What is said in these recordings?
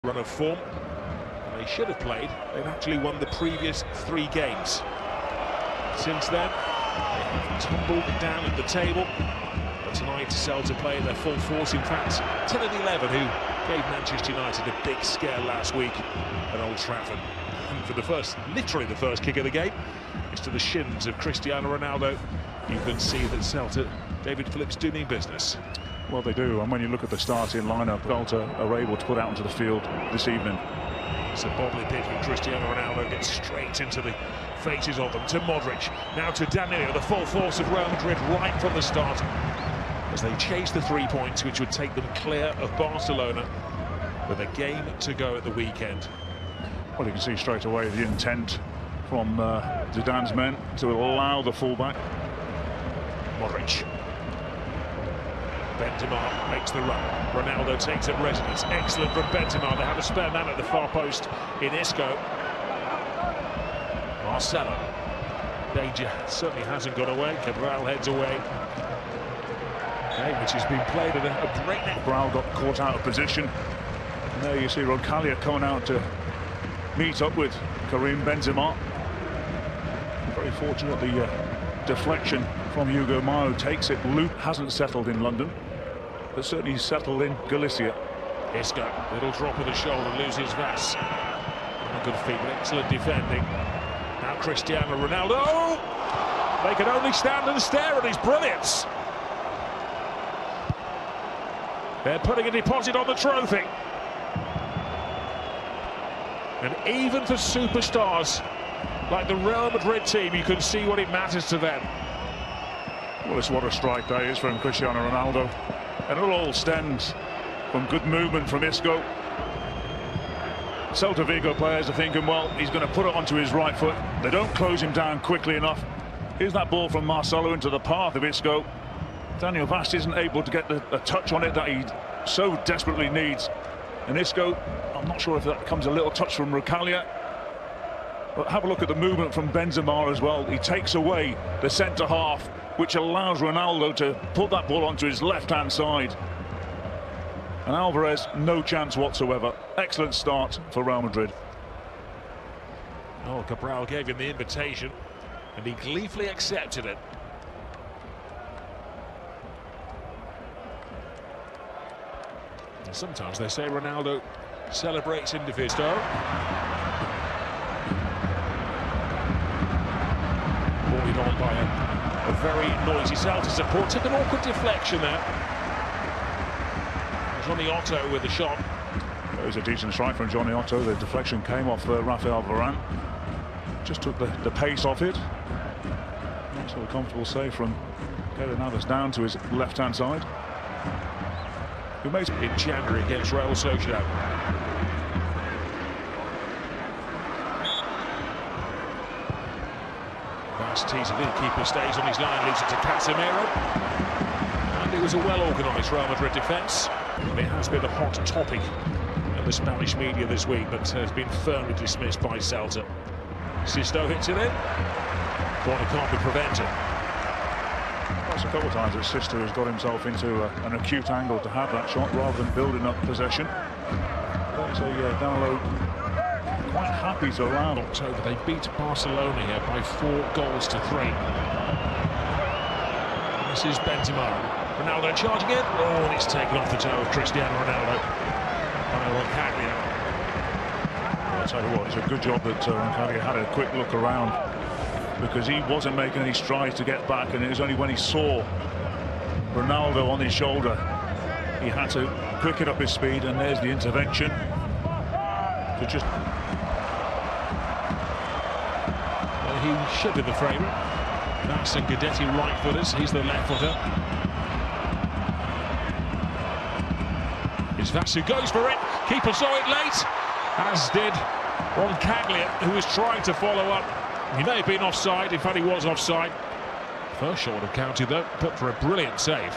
Run of form, and they should have played. They've actually won the previous 3 games. Since then, they have tumbled down at the table. But tonight, Celta play their full force. In fact, 10 of the 11 who gave Manchester United a big scare last week at Old Trafford. And for literally the first kick of the game, it's to the shins of Cristiano Ronaldo. You can see that Celta, David Phillips, do mean business. Well, they do, and when you look at the starting lineup, Celta are able to put out into the field this evening. It's a bobbly pitch, and Cristiano Ronaldo gets straight into the faces of them. To Madrid, now to Danilo, the full force of Real Madrid right from the start, as they chase the 3 points, which would take them clear of Barcelona, with a game to go at the weekend. Well, you can see straight away the intent from Zidane's men to allow the fullback. Madrid. Benzema makes the run. Ronaldo takes up residence. Excellent from Benzema. They have a spare man at the far post in Isco. Marcelo. Danger certainly hasn't gone away. Cabral heads away. Game which has been played at a breakneck. Cabral got caught out of position. And there you see Roncaglia coming out to meet up with Karim Benzema. Very fortunate the deflection from Hugo Mayo takes it. Luke hasn't settled in London, but certainly settled in Galicia. Isco, little drop of the shoulder, loses Vass. Good feet, excellent defending. Now Cristiano Ronaldo. They can only stand and stare at his brilliance. They're putting a deposit on the trophy. And even for superstars like the Real Madrid team, you can see what it matters to them. Well, it's what a strike that is from Cristiano Ronaldo. And it all stems from good movement from Isco. Celta Vigo players are thinking, well, he's going to put it onto his right foot. They don't close him down quickly enough. Here's that ball from Marcelo into the path of Isco. Daniel Vaz isn't able to get the touch on it that he so desperately needs. And Isco, I'm not sure if that comes a little touch from Roncaglia. But have a look at the movement from Benzema as well. He takes away the centre half, which allows Ronaldo to put that ball onto his left-hand side. And Alvarez, no chance whatsoever. Excellent start for Real Madrid. Oh, Cabral gave him the invitation, and he gleefully accepted it. And sometimes they say Ronaldo celebrates in Divisto. Ball on by a very noisy Celta support. Took an awkward deflection there. Johnny Otto with the shot. It was a decent strike from Johnny Otto. The deflection came off Rafael Varane. Just took the pace off it. Also a comfortable save from Keylor Navas down to his left-hand side. Who made it in January against Real Sociedad. Nice tease of it. Keeper stays on his line, leaves it to Casemiro. And it was a well-organised Real Madrid defence. It has been a hot topic in the Spanish media this week, but has been firmly dismissed by Celta. Sisto hits it in. Corner can't be prevented. That's a couple of times that Sisto has got himself into an acute angle to have that shot rather than building up possession. That's a Danilo quite happy to allow. October, they beat Barcelona here by 4-3. This is Benzema. Ronaldo charging in. Oh, and it's taken off the toe of Cristiano Ronaldo. Roncaglia. Well, I'll tell you what, it's a good job that Roncaglia had a quick look around, because he wasn't making any strides to get back, and it was only when he saw Ronaldo on his shoulder he had to quicken up his speed, and there's the intervention to just... Well, he should be the favourite. That's Guidetti right footers, he's the left footer. It's Vass who goes for it. Keeper saw it late, as did Roncaglia, who was trying to follow up. He may have been offside. In fact, he was offside. First shot would have counted, though, but for a brilliant save.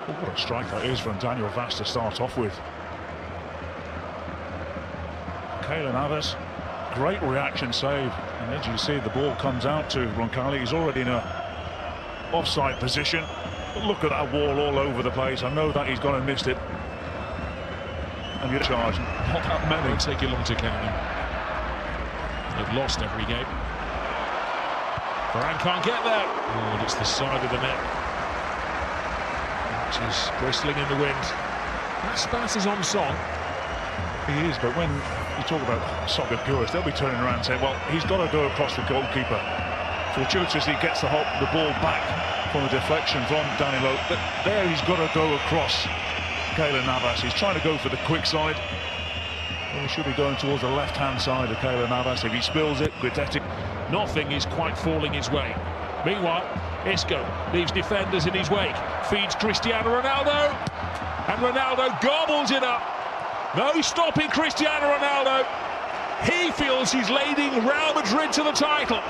Oh, what a strike that is from Daniel Vaz to start off with. Keylor Navas, great reaction save. And as you see, the ball comes out to Roncaglia. He's already in a offside position. But look at that wall all over the place. I know that he's gone and missed it. and you're charged. Not that many. Won't take you long to count them. They've lost every game. Varane can't get there. Oh, and it's the side of the net, which is bristling in the wind. That Spas is on song. He is, but when you talk about soccer purists, they'll be turning around and saying, well, he's got to go across the goalkeeper. Fortuitously gets the ball back from a deflection from Danilo, but there he's got to go across Keylor Navas. He's trying to go for the quick side. Well, he should be going towards the left-hand side of Keylor Navas. If he spills it, Guidetti. Nothing is quite falling his way. Meanwhile, Isco leaves defenders in his wake, feeds Cristiano Ronaldo, and Ronaldo gobbles it up. No stopping Cristiano Ronaldo. He feels he's leading Real Madrid to the title.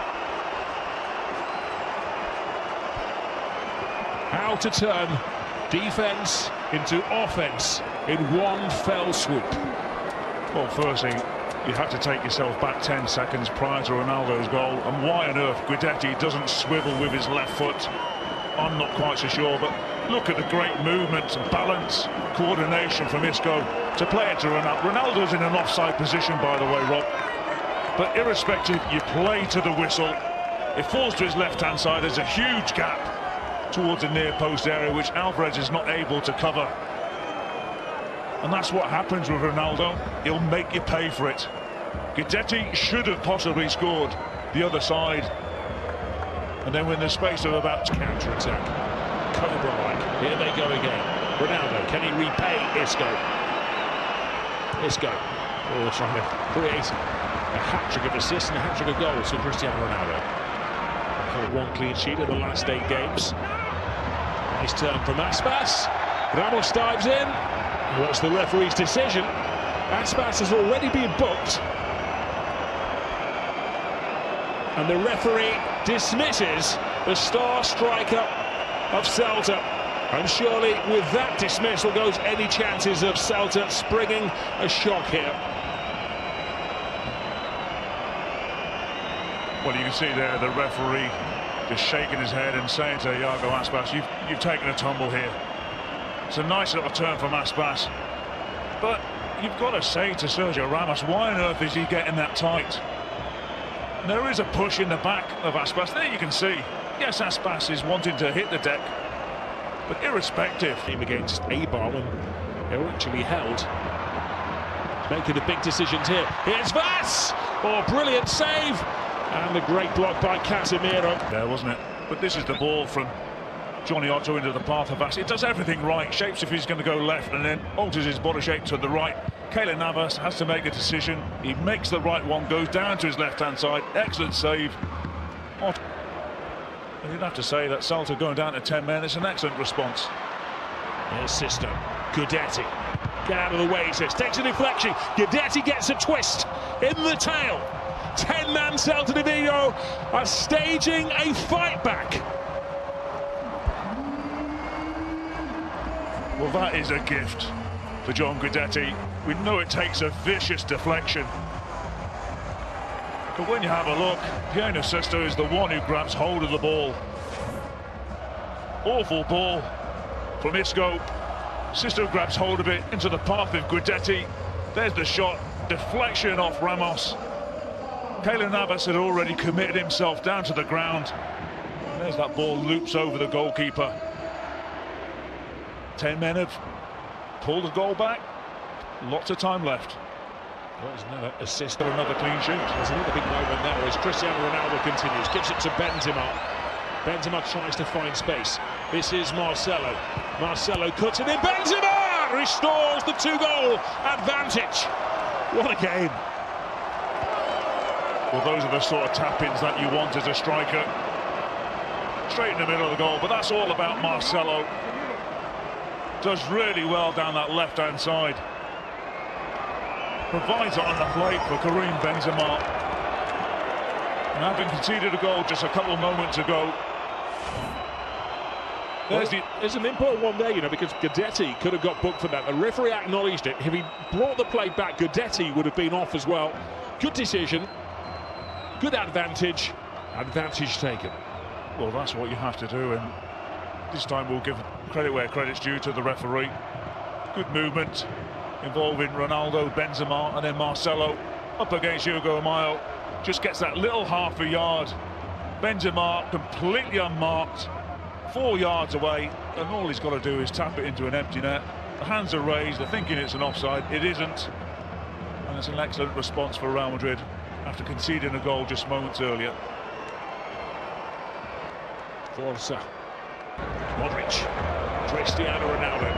How to turn defence into offence in one fell swoop. Well, firstly, you have to take yourself back 10 seconds prior to Ronaldo's goal, and why on earth Guidetti doesn't swivel with his left foot, I'm not quite so sure, but look at the great movement, balance, coordination from Isco to play it to Ronaldo. Ronaldo's in an offside position, by the way, Rob, but irrespective, you play to the whistle. It falls to his left-hand side. There's a huge gap towards the near post area, which Alvarez is not able to cover. And that's what happens with Ronaldo. He'll make you pay for it. Guidetti should have possibly scored the other side. And then when the space of about counter-attack, Cobra-like, here they go again. Ronaldo, can he repay Isco? Isco, trying to create a hat-trick of assists and a hat-trick of goals for Cristiano Ronaldo. One clean sheet in the last 8 games. Nice turn from Aspas. Ramos dives in. What's the referee's decision? Aspas has already been booked. And the referee dismisses the star striker of Celta. And surely with that dismissal goes any chances of Celta springing a shock here. Well, you can see there the referee just shaking his head and saying to Iago Aspas, you've taken a tumble here. It's a nice little turn from Aspas, but you've got to say to Sergio Ramos, why on earth is he getting that tight? There is a push in the back of Aspas. There you can see, yes, Aspas is wanting to hit the deck, but irrespective. Team against Eibar when they were actually held. Making the big decisions here. Here's Vaz! Oh, brilliant save! And a great block by Casemiro. There, wasn't it? But this is the ball from Johnny Otto into the path of Vaz. It does everything right, shapes if he's going to go left and then alters his body shape to the right. Keylor Navas has to make a decision. He makes the right one, goes down to his left-hand side. Excellent save. Otto. You'd have to say that Celta going down to 10 men, it's an excellent response. Here's Sisto. Guidetti. Get out of the way, he says. Takes a deflection. Guidetti gets a twist in the tail. 10-man Celta Vigo are staging a fight back. Well, that is a gift for John Guidetti. We know it takes a vicious deflection. But when you have a look, Piano Sisto is the one who grabs hold of the ball. Awful ball from Isco. Sisto grabs hold of it into the path of Guidetti. There's the shot, deflection off Ramos. Keylor Navas had already committed himself down to the ground. And there's that ball, loops over the goalkeeper. 10 men have pulled the goal back. Lots of time left. Well, there's another assist. For another clean sheet. There's another big moment there as Cristiano Ronaldo continues. Gives it to Benzema. Benzema tries to find space. This is Marcelo. Marcelo cuts it in. Benzema restores the 2-goal advantage. What a game. Well, those are the sort of tap-ins that you want as a striker. Straight in the middle of the goal, but that's all about Marcelo. Does really well down that left-hand side. Provides it on the plate for Karim Benzema. And having conceded a goal just a couple of moments ago, there's an important one there, you know, because Guidetti could have got booked for that. The referee acknowledged it. If he brought the play back, Guidetti would have been off as well. Good decision. Good advantage. Advantage taken. Well, that's what you have to do, and this time we'll give credit where credit's due to the referee. Good movement, involving Ronaldo, Benzema and then Marcelo up against Hugo Mayo. Just gets that little half a yard. Benzema completely unmarked, 4 yards away, and all he's got to do is tap it into an empty net. The hands are raised, they're thinking it's an offside. It isn't, and it's an excellent response for Real Madrid after conceding a goal just moments earlier. Forza, Modric, Cristiano Ronaldo.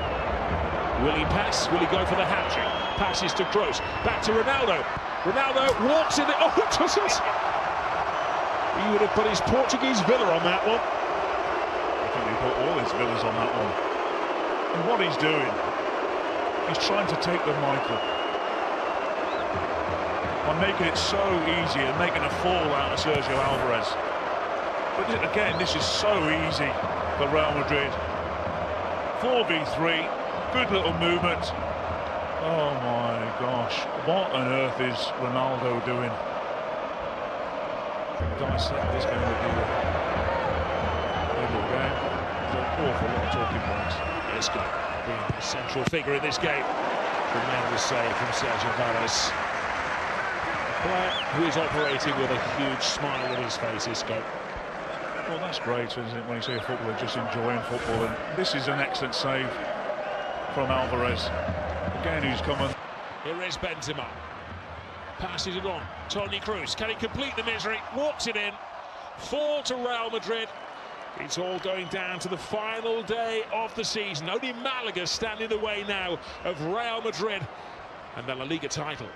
Will he pass? Will he go for the hat-trick? Passes to Kroos, back to Ronaldo. Ronaldo walks in it. Oh, it doesn't. He would have put his Portuguese villa on that one. I think he put all his villas on that one. And what he's doing, he's trying to take the Michael. By making it so easy and making a fool out of Sergio Alvarez. But again, this is so easy for Real Madrid. 4v3, good little movement. Oh my gosh, what on earth is Ronaldo doing? Dissect this game with you. Game. There's an awful lot of talking points. Isco being the central figure in this game. Tremendous save from Sergio Alvarez. A player who is operating with a huge smile on his face, Isco. Well, that's great, isn't it, when you see a footballer just enjoying football, and this is an excellent save from Alvarez. Again, who's coming. Here is Benzema. Passes it on. Toni Kroos. Can he complete the misery? Walks it in. 4 to Real Madrid. It's all going down to the final day of the season. Only Malaga stand in the way now of Real Madrid and the La Liga title.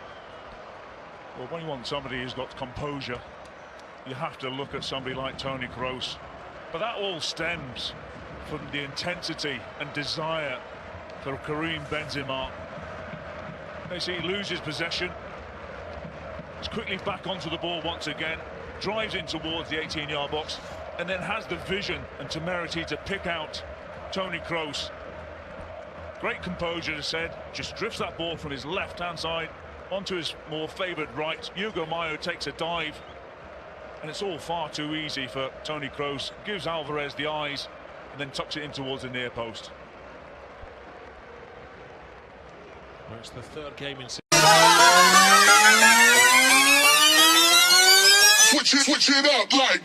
Well, when you want somebody who's got composure, you have to look at somebody like Toni Kroos. But that all stems from the intensity and desire for Karim Benzema. You see, he loses possession. He's quickly back onto the ball once again, drives in towards the 18-yard box, and then has the vision and temerity to pick out Toni Kroos. Great composure, as I said, just drifts that ball from his left-hand side onto his more favoured right. Hugo Mayo takes a dive, and it's all far too easy for Toni Kroos. Gives Alvarez the eyes, and then tucks it in towards the near post. Well, it's the third game in. Switch it up like